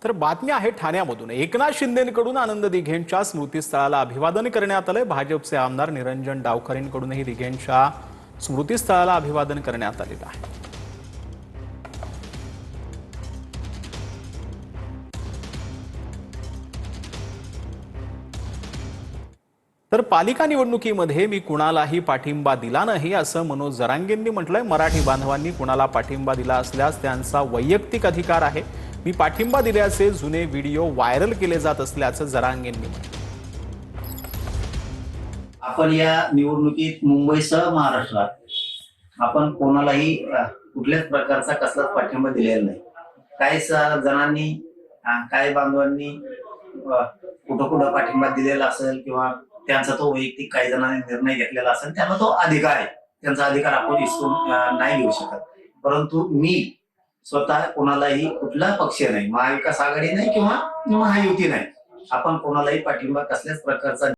तर बातमी आहे ठाण्यामधून। एकनाथ शिंदेंकडून आनंद दिघेंच्या स्मृतीस्थळाला अभिवादन करण्यात आले। भाजपचे आमदार निरंजन डावखरेंकडूनही दिघेंच्या स्मृतीस्थळाला अभिवादन करण्यात आलेलं आहे। तर पालिका निवडणुकीमध्ये मी कुणालाही पाठिंबा दिला नाही असं मनोज जरांगेंनी म्हटलंय। मराठी बांधवांनी कुणाला पाठिंबा दिला असल्यास त्यांचा वैयक्तिक अधिकार आहे। मी पाठिंबा दिल्याचे जुने व्हिडिओ व्हायरल केले जात असल्याचं जरांगेंनी म्हटलं। आपण या निवडणुकीत मुंबईसह महाराष्ट्रात आपण कोणालाही कुठल्याच प्रकारचा कसलाच पाठिंबा दिलेला नाही। काही जणांनी काही बांधवांनी कुठं कुठं पाठिंबा दिलेला असेल किंवा त्यांचा तो वैयक्तिक काही जणांनी निर्णय घेतलेला असेल, त्यांना तो अधिकार आहे। त्यांचा अधिकार आपण हिसकून नाही घेऊ शकत। परंतु मी स्वतः कोणालाही कुठला पक्ष नाही, महाविकास आघाडी नाही किंवा महायुती नाही, आपण कोणालाही पाठिंबा कसल्याच प्रकारचा